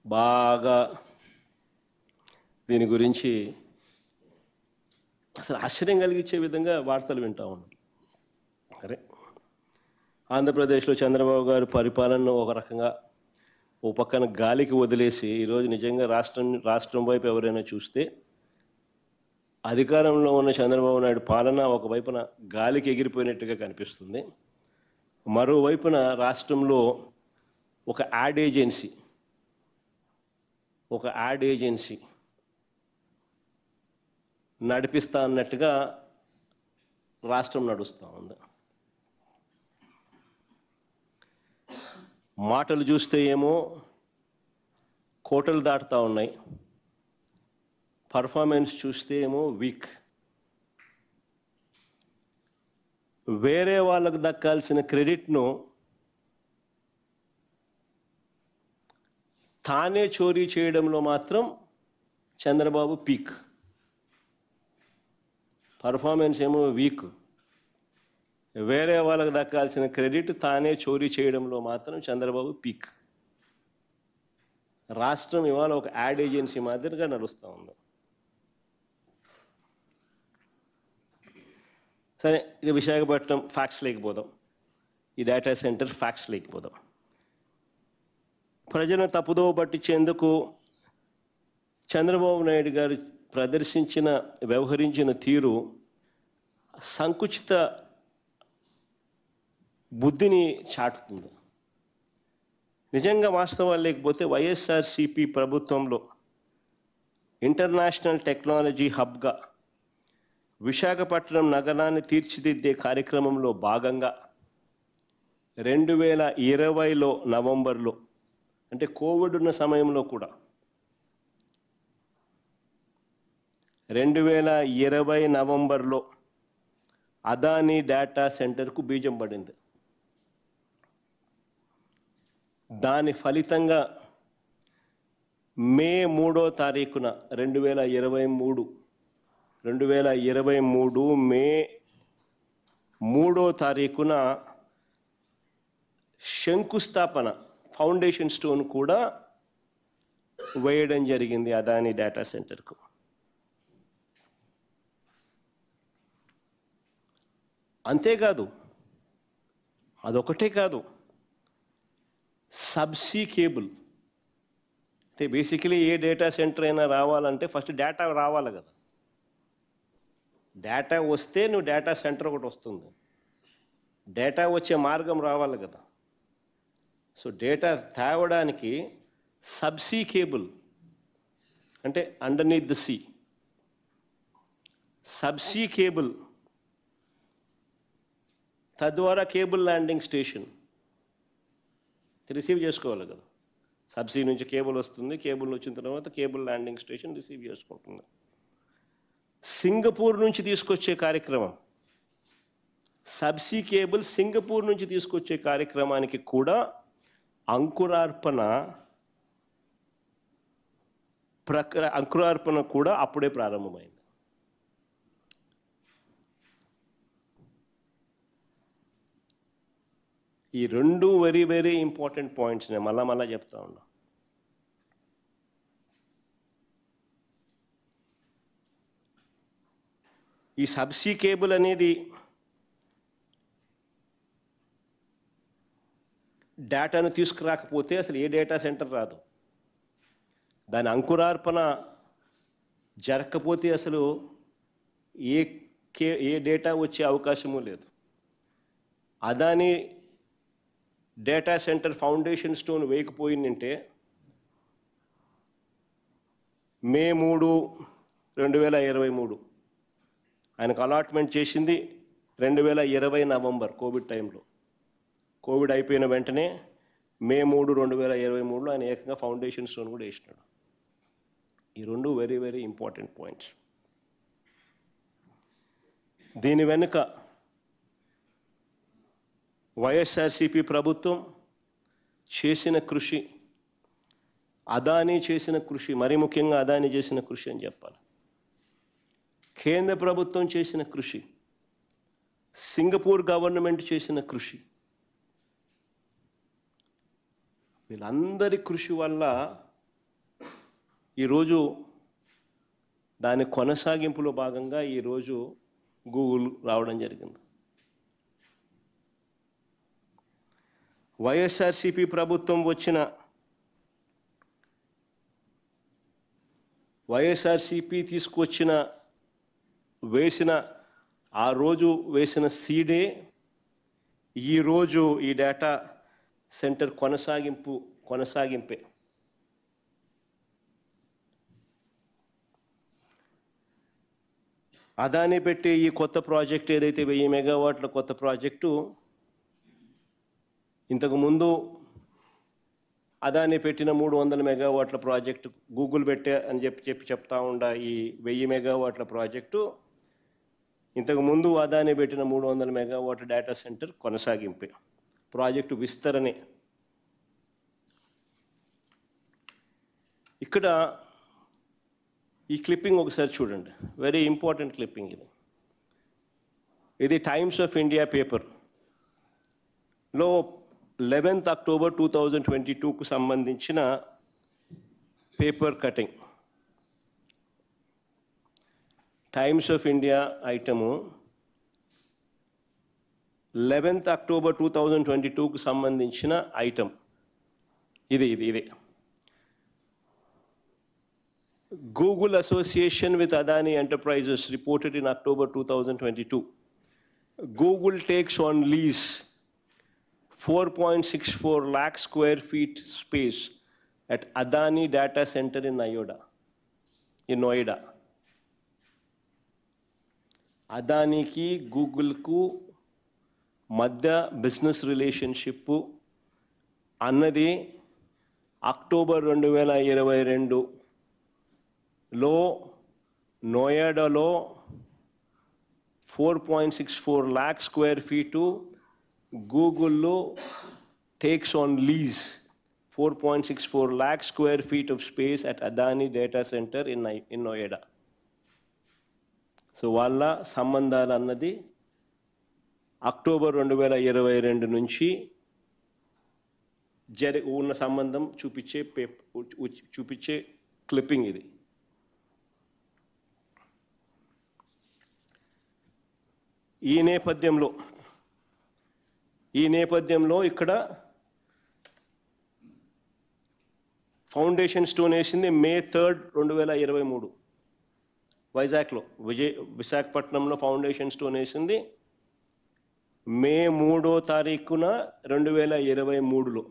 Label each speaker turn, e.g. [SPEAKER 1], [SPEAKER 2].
[SPEAKER 1] బాగా దీని గురించి అసలు ఆశ్చర్యం కలిగించే విధంగా వార్తలు వింటా ఉన్నాం. సరే, ఆంధ్రప్రదేశ్లో చంద్రబాబు గారు పరిపాలనను ఒక రకంగా ఓ పక్కన గాలికి వదిలేసి ఈరోజు నిజంగా రాష్ట్రం వైపు ఎవరైనా చూస్తే అధికారంలో ఉన్న చంద్రబాబు నాయుడు పాలన ఒకవైపున గాలికి ఎగిరిపోయినట్టుగా కనిపిస్తుంది. మరోవైపున రాష్ట్రంలో ఒక యాడ్ ఏజెన్సీ నడిపిస్తా అన్నట్టుగా రాష్ట్రం నడుస్తూ ఉంది. మాటలు చూస్తే ఏమో కోటలు దాటుతూ ఉన్నాయి, పర్ఫార్మెన్స్ చూస్తే ఏమో వీక్. వేరే వాళ్ళకు దక్కాల్సిన క్రెడిట్ను తానే చోరీ చేయడంలో మాత్రం చంద్రబాబు పీక్. పర్ఫార్మెన్స్ ఏమో వీక్, వేరే వాళ్ళకు దక్కాల్సిన క్రెడిట్ తానే చోరీ చేయడంలో మాత్రం చంద్రబాబు పీక్. రాష్ట్రం ఇవాళ ఒక యాడ్ ఏజెన్సీ మాదిరిగా నడుస్తూ ఉంది. సరే, ఇక విశాఖపట్నం ఫ్యాక్ట్స్ లేకపోదాం, ఈ డేటా సెంటర్ ఫ్యాక్ట్స్ లేకపోదాం. ప్రజలను తప్పుదోవ పట్టించేందుకు చంద్రబాబు నాయుడు గారు వ్యవహరించిన తీరు సంకుచిత బుద్ధిని చాటుతుంది. నిజంగా వాస్తవాలు లేకపోతే వైఎస్ఆర్సీపీ ప్రభుత్వంలో ఇంటర్నేషనల్ టెక్నాలజీ హబ్గా విశాఖపట్నం నగరాన్ని తీర్చిదిద్దే కార్యక్రమంలో భాగంగా 2020 నవంబర్లో, అంటే కోవిడ్ ఉన్న సమయంలో కూడా 2020 నవంబర్లో అదానీ డేటా సెంటర్కు బీజం పడింది. దాని ఫలితంగా మే 3వ తారీఖున 2023 మే 3వ తారీఖున శంకుస్థాపన ఫౌండేషన్ స్టోన్ కూడా వేయడం జరిగింది అదానీ డేటా సెంటర్కు. అంతేకాదు, అదొకటే కాదు, సబ్సీ కేబుల్, అంటే బేసికలీ ఏ డేటా సెంటర్ అయినా రావాలంటే ఫస్ట్ డేటా రావాలి కదా. డేటా వస్తే నువ్వు డేటా సెంటర్ ఒకటి వస్తుంది, డేటా వచ్చే మార్గం రావాలి కదా. సో డేటా తేవడానికి సబ్సీ కేబుల్, అంటే underneath the sea, subsea cable, తద్వారా కేబుల్ ల్యాండింగ్ స్టేషన్ రిసీవ్ చేసుకోవాలి కదా. సబ్సీ నుంచి కేబుల్ వస్తుంది, కేబుల్ వచ్చిన తర్వాత కేబుల్ ల్యాండింగ్ స్టేషన్ రిసీవ్ చేసుకుంటుంది. సింగపూర్ నుంచి తీసుకొచ్చే కార్యక్రమం, సబ్సీ కేబుల్ సింగపూర్ నుంచి తీసుకొచ్చే కార్యక్రమానికి కూడా అంకురార్పణ కూడా అప్పుడే ప్రారంభమైంది. ఈ రెండు వెరీ వెరీ ఇంపార్టెంట్ పాయింట్స్ నేను మళ్ళా చెప్తా ఉన్నా. ఈ సబ్సీ కేబుల్ అనేది డేటాను తీసుకురాకపోతే అసలు ఏ డేటా సెంటర్ రాదు. దాని అంకురార్పణ జరగకపోతే అసలు ఏ డేటా వచ్చే అవకాశము లేదు. Adani data centre foundation stone వేయకపోయిందంటే మే 3, 2023 ఆయనకు అలాట్మెంట్ చేసింది 2020 నవంబర్ కోవిడ్ టైంలో. కోవిడ్ అయిపోయిన వెంటనే మే 3, 2023లో ఆయన ఏకంగా ఫౌండేషన్ స్టోన్ కూడా వేసినాడు. ఈ రెండు వెరీ వెరీ ఇంపార్టెంట్ పాయింట్స్. దీని వెనుక వైఎస్ఆర్సీపీ ప్రభుత్వం చేసిన కృషి, అదానీ చేసిన కృషి, మరీ ముఖ్యంగా అదానీ చేసిన కృషి అని చెప్పాలి. కేంద్ర ప్రభుత్వం చేసిన కృషి, సింగపూర్ గవర్నమెంట్ చేసిన కృషి, వీళ్ళందరి కృషి వల్ల ఈరోజు దాని కొనసాగింపులో భాగంగా ఈరోజు గూగుల్ రావడం జరిగింది. వైఎస్ఆర్సిపి ప్రభుత్వం వైఎస్ఆర్సిపి ఆ రోజు వేసిన సీడే ఈరోజు ఈ డేటా సెంటర్ కొనసాగింపే. అదాని పెట్టే ఈ కొత్త ప్రాజెక్ట్ ఏదైతే 1000 మెగావాట్ల కొత్త ప్రాజెక్టు, ఇంతకుముందు అదాని పెట్టిన 300 మెగావాట్ల ప్రాజెక్టు గూగుల్ పెట్టే అని చెప్తా ఉండ ఈ 1000 మెగావాట్ల ప్రాజెక్టు ఇంతకుముందు అదాని పెట్టిన 300 మెగావాట్ల డేటా సెంటర్ కొనసాగింపే, ప్రాజెక్టు విస్తరణే. ఇక్కడ ఈ క్లిప్పింగ్ ఒకసారి చూడండి, వెరీ ఇంపార్టెంట్ క్లిప్పింగ్ ఇది. ఇది టైమ్స్ ఆఫ్ ఇండియా పేపర్లో 11 అక్టోబర్ 2022కు సంబంధించిన paper cutting. Times of India item 11 October 2022కు సంబంధించిన ఐటమ్ ఇదే. Google association with Adani Enterprises reported in October 2022. Google takes on lease 4.64 lakh square feet space at Adani Data Center in Noida. అదానికి గూగుల్కు మధ్య business relationship అన్నది October 2022లో నోయిడాలో 4.64 lakh square feet గూగుల్లో takes on lease 4.64 lakh square feet of space at Adani Data Center in Noida. So వాళ్ళ సంబంధాలు అన్నది October 2022 నుంచి ఉన్న సంబంధం చూపించే క్లిప్పింగ్ ఇది. ఈ నేపథ్యంలో ఇక్కడ ఫౌండేషన్ స్టోన్ వేసింది May 3, 2023 వైజాగ్లో. విశాఖపట్నంలో ఫౌండేషన్ స్టోన్ వేసింది May 3, 2023లో.